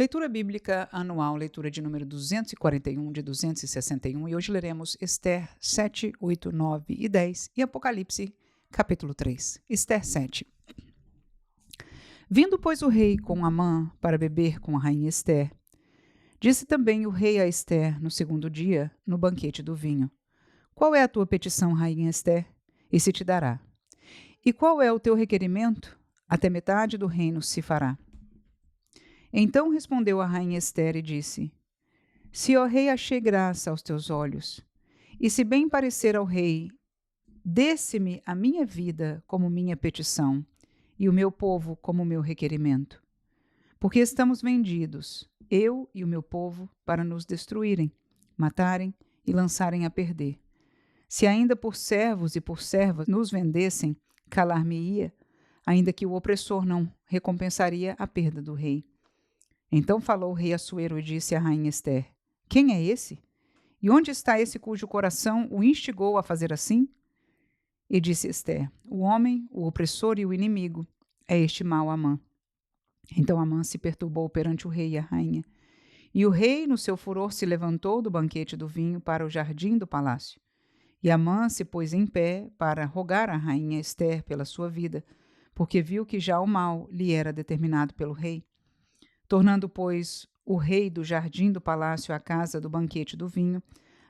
Leitura bíblica anual, leitura de número 241 de 261, e hoje leremos Ester 7, 8, 9 e 10 e Apocalipse, capítulo 3. Ester 7. Vindo, pois, o rei com Amã para beber com a rainha Ester, disse também o rei a Ester no segundo dia, no banquete do vinho: Qual é a tua petição, rainha Ester? E se te dará. E qual é o teu requerimento? Até metade do reino se fará. Então respondeu a rainha Ester e disse: Se, ó rei, achei graça aos teus olhos, e se bem parecer ao rei, desse-me a minha vida como minha petição, e o meu povo como meu requerimento. Porque estamos vendidos, eu e o meu povo, para nos destruírem, matarem e lançarem a perder. Se ainda por servos e por servas nos vendessem, calar-me-ia, ainda que o opressor não recompensaria a perda do rei. Então falou o rei Assuero e disse à rainha Ester: Quem é esse? E onde está esse cujo coração o instigou a fazer assim? E disse Ester: O homem, o opressor e o inimigo é este mau Amã. Então Amã se perturbou perante o rei e a rainha. E o rei, no seu furor, se levantou do banquete do vinho para o jardim do palácio. E Amã se pôs em pé para rogar à rainha Ester pela sua vida, porque viu que já o mal lhe era determinado pelo rei. Tornando, pois, o rei do jardim do palácio à casa do banquete do vinho,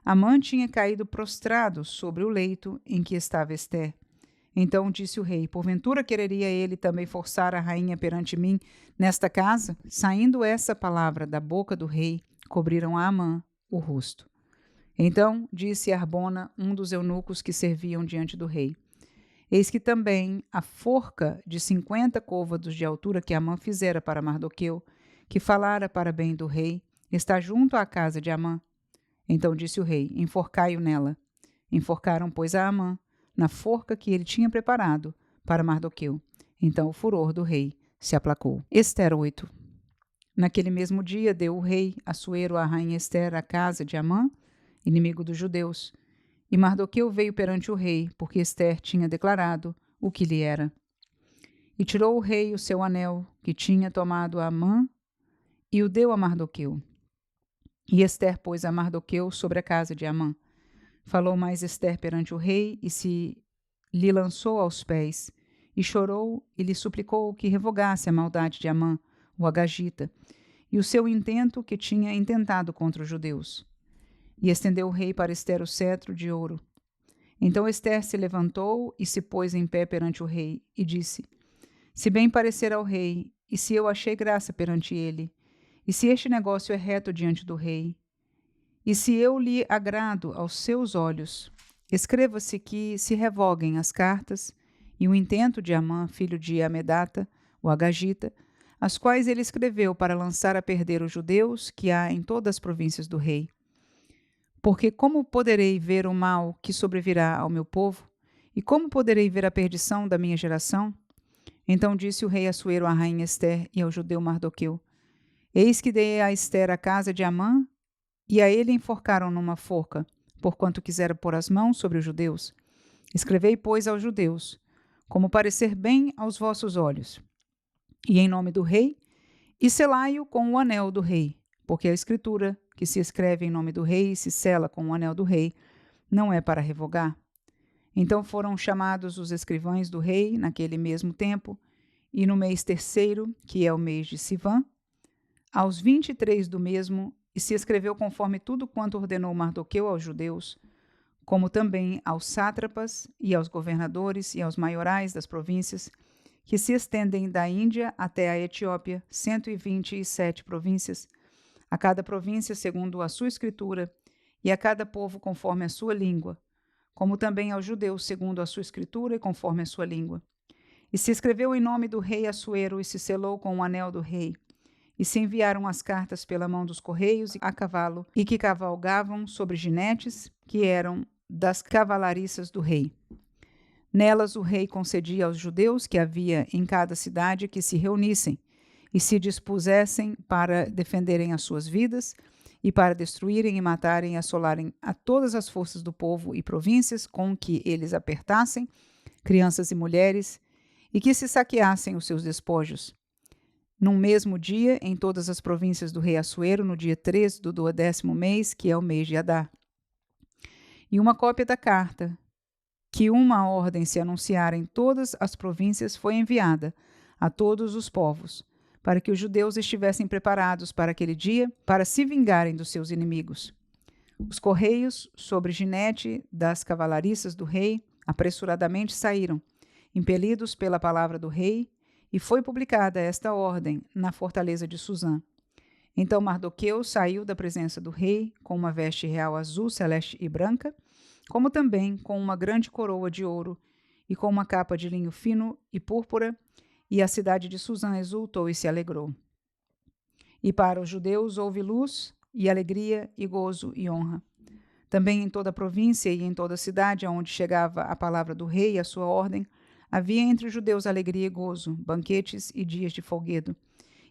Amã tinha caído prostrado sobre o leito em que estava Ester. Então disse o rei: Porventura quereria ele também forçar a rainha perante mim nesta casa? Saindo essa palavra da boca do rei, cobriram a Amã o rosto. Então disse Arbona, um dos eunucos que serviam diante do rei: Eis que também a forca de 50 côvados de altura que Amã fizera para Mardoqueu, que falara para bem do rei, está junto à casa de Amã. Então disse o rei: Enforcai-o nela. Enforcaram, pois, a Amã na forca que ele tinha preparado para Mardoqueu. Então o furor do rei se aplacou. Ester 8. Naquele mesmo dia deu o rei Assuero à rainha Ester a casa de Amã, inimigo dos judeus. E Mardoqueu veio perante o rei, porque Ester tinha declarado o que lhe era. E tirou o rei o seu anel, que tinha tomado a Amã, e o deu a Mardoqueu. E Ester pôs a Mardoqueu sobre a casa de Amã. Falou mais Ester perante o rei, e se lhe lançou aos pés, e chorou, e lhe suplicou que revogasse a maldade de Amã, o agagita, e o seu intento que tinha intentado contra os judeus. E estendeu o rei para Ester o cetro de ouro. Então Ester se levantou e se pôs em pé perante o rei, e disse: Se bem parecer ao rei, e se eu achei graça perante ele, e se este negócio é reto diante do rei, e se eu lhe agrado aos seus olhos, escreva-se que se revoguem as cartas e o intento de Amã, filho de Amedata, o agagita, as quais ele escreveu para lançar a perder os judeus que há em todas as províncias do rei. Porque como poderei ver o mal que sobrevirá ao meu povo? E como poderei ver a perdição da minha geração? Então disse o rei Assuero à rainha Ester e ao judeu Mardoqueu: Eis que dei a Ester a casa de Amã, e a ele enforcaram numa forca, porquanto quisera pôr as mãos sobre os judeus. Escrevei, pois, aos judeus, como parecer bem aos vossos olhos, e em nome do rei, e selai-o com o anel do rei, porque a escritura, que se escreve em nome do rei e se sela com o anel do rei, não é para revogar. Então foram chamados os escrivães do rei naquele mesmo tempo, e no mês terceiro, que é o mês de Sivã, aos 23 do mesmo, e se escreveu conforme tudo quanto ordenou Mardoqueu aos judeus, como também aos sátrapas e aos governadores e aos maiorais das províncias, que se estendem da Índia até a Etiópia, 127 províncias, a cada província segundo a sua escritura, e a cada povo conforme a sua língua, como também aos judeus segundo a sua escritura e conforme a sua língua. E se escreveu em nome do rei Assuero e se selou com o anel do rei. E se enviaram as cartas pela mão dos correios a cavalo, e que cavalgavam sobre jinetes, que eram das cavalariças do rei. Nelas o rei concedia aos judeus que havia em cada cidade que se reunissem e se dispusessem para defenderem as suas vidas e para destruírem e matarem e assolarem a todas as forças do povo e províncias com que eles apertassem, crianças e mulheres, e que se saqueassem os seus despojos. Num mesmo dia, em todas as províncias do rei Assuero, no dia 13 do 12º mês, que é o mês de Adar. E uma cópia da carta, que uma ordem se anunciara em todas as províncias, foi enviada a todos os povos, para que os judeus estivessem preparados para aquele dia, para se vingarem dos seus inimigos. Os correios sobre ginete das cavalariças do rei apressuradamente saíram, impelidos pela palavra do rei, e foi publicada esta ordem na fortaleza de Suzã. Então Mardoqueu saiu da presença do rei com uma veste real azul, celeste e branca, como também com uma grande coroa de ouro e com uma capa de linho fino e púrpura, e a cidade de Suzã exultou e se alegrou. E para os judeus houve luz e alegria e gozo e honra. Também em toda a província e em toda a cidade aonde chegava a palavra do rei e a sua ordem, havia entre os judeus alegria e gozo, banquetes e dias de folguedo.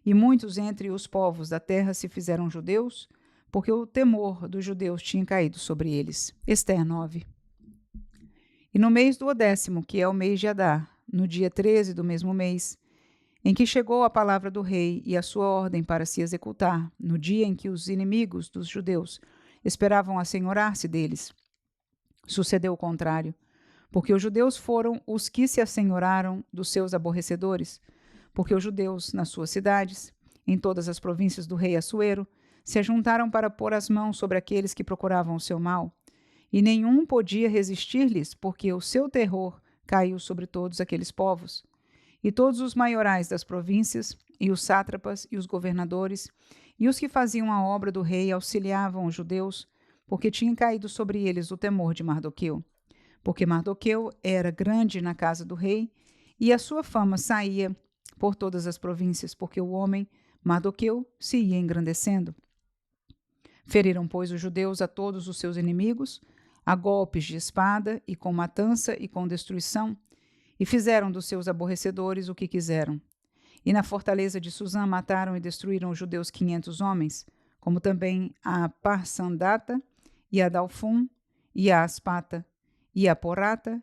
E muitos entre os povos da terra se fizeram judeus, porque o temor dos judeus tinha caído sobre eles. Ester 9. E no mês do 10º, que é o mês de Adar, no dia 13 do mesmo mês, em que chegou a palavra do rei e a sua ordem para se executar, no dia em que os inimigos dos judeus esperavam assenhorar-se deles, sucedeu o contrário, porque os judeus foram os que se assenhoraram dos seus aborrecedores, porque os judeus, nas suas cidades, em todas as províncias do rei Assuero, se ajuntaram para pôr as mãos sobre aqueles que procuravam o seu mal, e nenhum podia resistir-lhes, porque o seu terror caiu sobre todos aqueles povos. E todos os maiorais das províncias, e os sátrapas, e os governadores, e os que faziam a obra do rei auxiliavam os judeus, porque tinha caído sobre eles o temor de Mardoqueu. Porque Mardoqueu era grande na casa do rei, e a sua fama saía por todas as províncias, porque o homem Mardoqueu se ia engrandecendo. Feriram, pois, os judeus a todos os seus inimigos, a golpes de espada, e com matança e com destruição, e fizeram dos seus aborrecedores o que quiseram. E na fortaleza de Suzã mataram e destruíram os judeus 500 homens, como também a Parsandata, e a Dalfum, e a Aspata, e a Porata,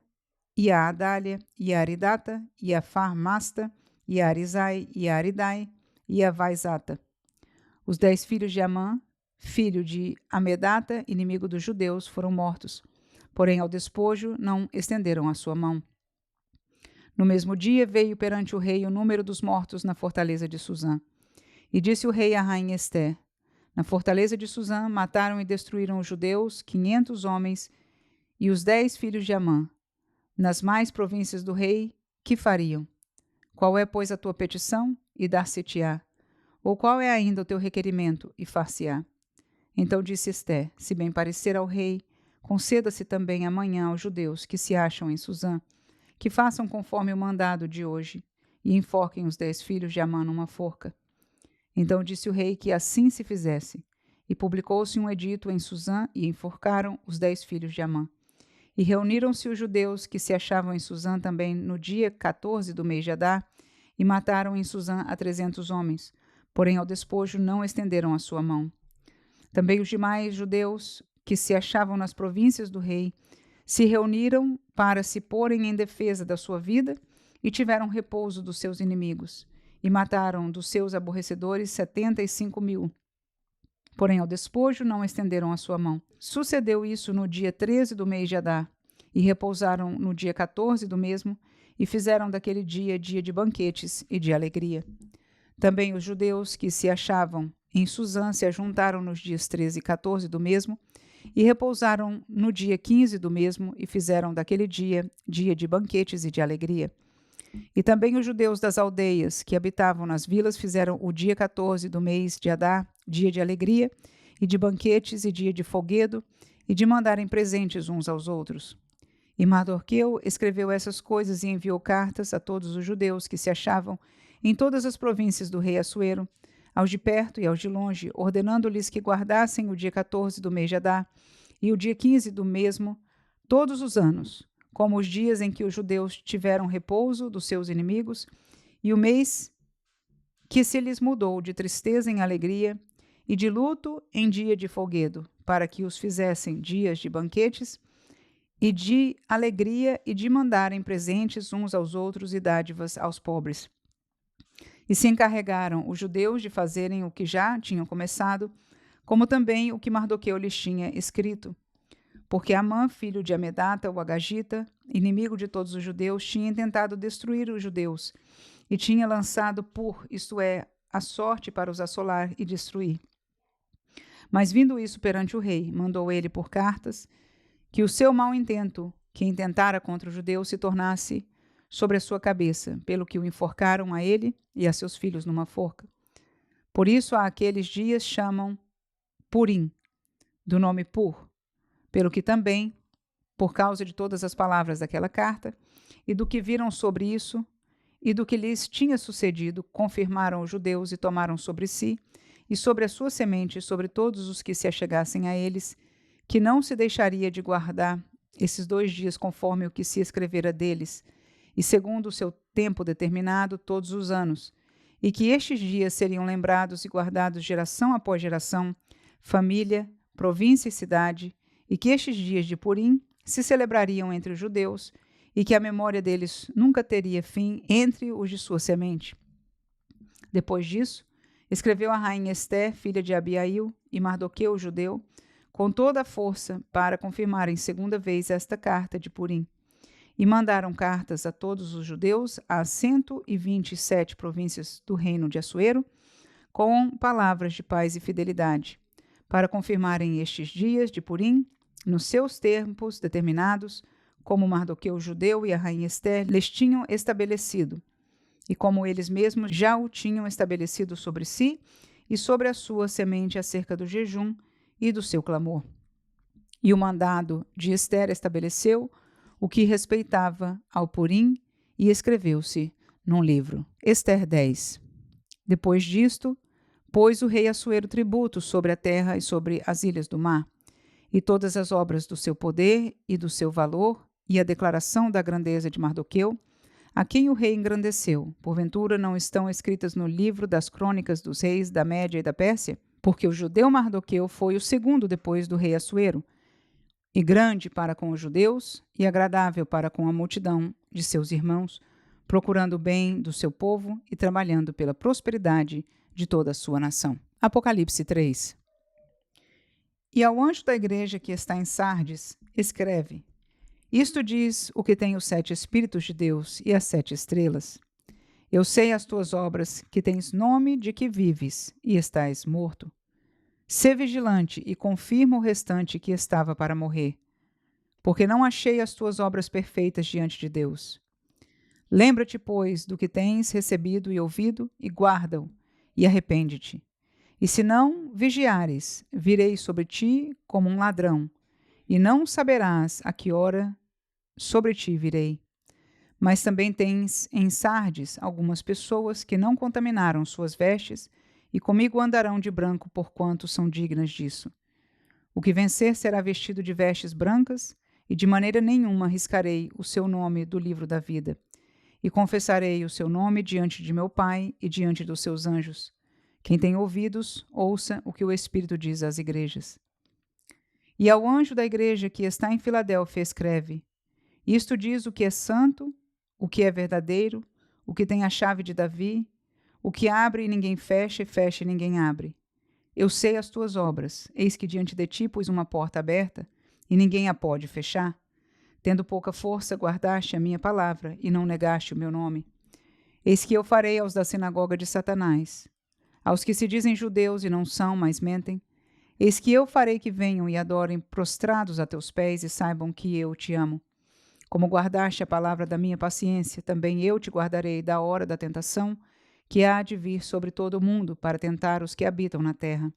e a Adália, e a Aridata, e a Farmasta, e a Arizai, e a Aridai, e a Vaizata. Os 10 filhos de Amã, filho de Amedata, inimigo dos judeus, foram mortos, porém ao despojo não estenderam a sua mão. No mesmo dia veio perante o rei o número dos mortos na fortaleza de Suzã. E disse o rei à rainha Ester: na fortaleza de Suzã mataram e destruíram os judeus 500 homens e os 10 filhos de Amã. Nas mais províncias do rei, que fariam? Qual é, pois, a tua petição? E dar-se-te-á. Ou qual é ainda o teu requerimento? E far-se-á. Então disse Ester: se bem parecer ao rei, conceda-se também amanhã aos judeus que se acham em Suzã, que façam conforme o mandado de hoje, e enforquem os 10 filhos de Amã numa forca. Então disse o rei que assim se fizesse, e publicou-se um edito em Suzã, e enforcaram os 10 filhos de Amã. E reuniram-se os judeus que se achavam em Suzã também no dia 14 do mês de Adar, e mataram em Suzã a 300 homens, porém ao despojo não estenderam a sua mão. Também os demais judeus que se achavam nas províncias do rei se reuniram para se porem em defesa da sua vida e tiveram repouso dos seus inimigos, e mataram dos seus aborrecedores 75.000. Porém, ao despojo não estenderam a sua mão. Sucedeu isso no dia 13 do mês de Adar, e repousaram no dia 14 do mesmo, e fizeram daquele dia dia de banquetes e de alegria. Também os judeus que se achavam em Suzã se ajuntaram nos dias 13 e 14 do mesmo, e repousaram no dia 15 do mesmo, e fizeram daquele dia dia de banquetes e de alegria. E também os judeus das aldeias que habitavam nas vilas fizeram o dia 14 do mês de Adar, dia de alegria, e de banquetes e dia de folguedo, e de mandarem presentes uns aos outros. E Mardoqueu escreveu essas coisas e enviou cartas a todos os judeus que se achavam em todas as províncias do rei Assuero, aos de perto e aos de longe, ordenando-lhes que guardassem o dia 14 do mês de Adar e o dia 15 do mesmo, todos os anos, como os dias em que os judeus tiveram repouso dos seus inimigos, e o mês que se lhes mudou de tristeza em alegria e de luto em dia de folguedo, para que os fizessem dias de banquetes e de alegria e de mandarem presentes uns aos outros e dádivas aos pobres. E se encarregaram os judeus de fazerem o que já tinham começado, como também o que Mardoqueu lhes tinha escrito. Porque Amã, filho de Amedata, o Agagita, inimigo de todos os judeus, tinha tentado destruir os judeus e tinha lançado isto é, a sorte para os assolar e destruir. Mas vindo isso perante o rei, mandou ele por cartas que o seu mau intento, que intentara contra os judeus, se tornasse sobre a sua cabeça, pelo que o enforcaram a ele e a seus filhos numa forca. Por isso a aqueles dias chamam Purim, do nome Pur, pelo que também, por causa de todas as palavras daquela carta, e do que viram sobre isso, e do que lhes tinha sucedido, confirmaram os judeus e tomaram sobre si, e sobre a sua semente, e sobre todos os que se achegassem a eles, que não se deixaria de guardar esses 2 dias conforme o que se escrevera deles, e segundo o seu tempo determinado todos os anos, e que estes dias seriam lembrados e guardados geração após geração, família, província e cidade, e que estes dias de Purim se celebrariam entre os judeus, e que a memória deles nunca teria fim entre os de sua semente. Depois disso, escreveu a rainha Esté, filha de Abiail, e Mardoqueu, o judeu, com toda a força para confirmarem segunda vez esta carta de Purim. E mandaram cartas a todos os judeus, às 127 províncias do reino de Assuero, com palavras de paz e fidelidade, para confirmarem estes dias de Purim, nos seus tempos determinados, como Mardoqueu judeu e a rainha Esté lhes tinham estabelecido, e como eles mesmos já o tinham estabelecido sobre si e sobre a sua semente acerca do jejum e do seu clamor. E o mandado de Ester estabeleceu o que respeitava ao Purim e escreveu-se num livro. Ester 10. Depois disto, pôs o rei Assuero tributo sobre a terra e sobre as ilhas do mar, e todas as obras do seu poder e do seu valor, e a declaração da grandeza de Mardoqueu, a quem o rei engrandeceu, porventura não estão escritas no livro das crônicas dos reis da Média e da Pérsia? Porque o judeu Mardoqueu foi o segundo depois do rei Assuero, e grande para com os judeus, e agradável para com a multidão de seus irmãos, procurando o bem do seu povo e trabalhando pela prosperidade de toda a sua nação. Apocalipse 3. E ao anjo da igreja que está em Sardes, escreve: Isto diz o que tem os 7 Espíritos de Deus e as 7 estrelas. Eu sei as tuas obras, que tens nome de que vives e estás morto. Sê vigilante e confirma o restante que estava para morrer, porque não achei as tuas obras perfeitas diante de Deus. Lembra-te, pois, do que tens recebido e ouvido, e guarda-o, e arrepende-te. E se não vigiares, virei sobre ti como um ladrão, e não saberás a que hora sobre ti virei. Mas também tens em Sardes algumas pessoas que não contaminaram suas vestes, e comigo andarão de branco, porquanto são dignas disso. O que vencer será vestido de vestes brancas, e de maneira nenhuma riscarei o seu nome do livro da vida. E confessarei o seu nome diante de meu Pai e diante dos seus anjos. Quem tem ouvidos, ouça o que o Espírito diz às igrejas. E ao anjo da igreja que está em Filadélfia escreve: Isto diz o que é santo, o que é verdadeiro, o que tem a chave de Davi, o que abre e ninguém fecha, e fecha e ninguém abre. Eu sei as tuas obras, eis que diante de ti pus uma porta aberta, e ninguém a pode fechar. Tendo pouca força, guardaste a minha palavra, e não negaste o meu nome. Eis que eu farei aos da sinagoga de Satanás, aos que se dizem judeus e não são, mas mentem, eis que eu farei que venham e adorem prostrados a teus pés e saibam que eu te amo. Como guardaste a palavra da minha paciência, também eu te guardarei da hora da tentação, que há de vir sobre todo o mundo para tentar os que habitam na terra.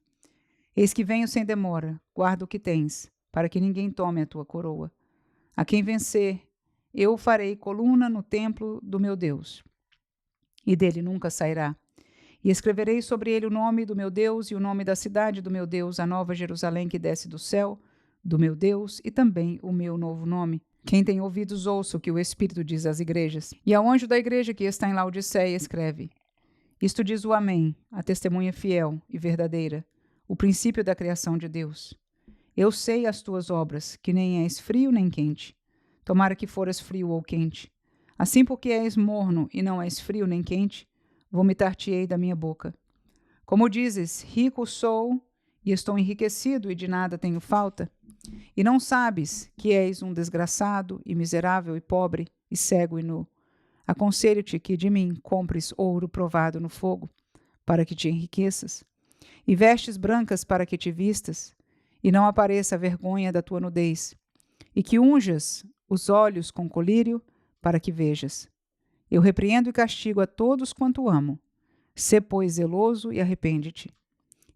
Eis que venho sem demora, guarda o que tens, para que ninguém tome a tua coroa. A quem vencer, eu farei coluna no templo do meu Deus, e dele nunca sairá. E escreverei sobre ele o nome do meu Deus e o nome da cidade do meu Deus, a nova Jerusalém que desce do céu, do meu Deus, e também o meu novo nome. Quem tem ouvidos, ouça o que o Espírito diz às igrejas. E ao anjo da igreja que está em Laodiceia escreve: Isto diz o Amém, a testemunha fiel e verdadeira, o princípio da criação de Deus. Eu sei as tuas obras, que nem és frio nem quente. Tomara que foras frio ou quente. Assim porque és morno e não és frio nem quente, vomitar-te-ei da minha boca. Como dizes, rico sou e estou enriquecido e de nada tenho falta, e não sabes que és um desgraçado e miserável e pobre e cego e nu. Aconselho-te que de mim compres ouro provado no fogo, para que te enriqueças, e vestes brancas para que te vistas, e não apareça a vergonha da tua nudez, e que unjas os olhos com colírio, para que vejas. Eu repreendo e castigo a todos quanto amo. Sê, pois, zeloso e arrepende-te.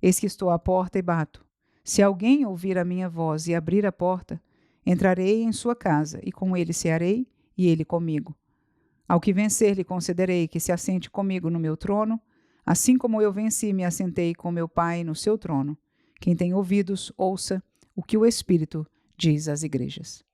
Eis que estou à porta e bato. Se alguém ouvir a minha voz e abrir a porta, entrarei em sua casa, e com ele cearei, e ele comigo. Ao que vencer, lhe concederei que se assente comigo no meu trono, assim como eu venci e me assentei com meu Pai no seu trono. Quem tem ouvidos, ouça o que o Espírito diz às igrejas.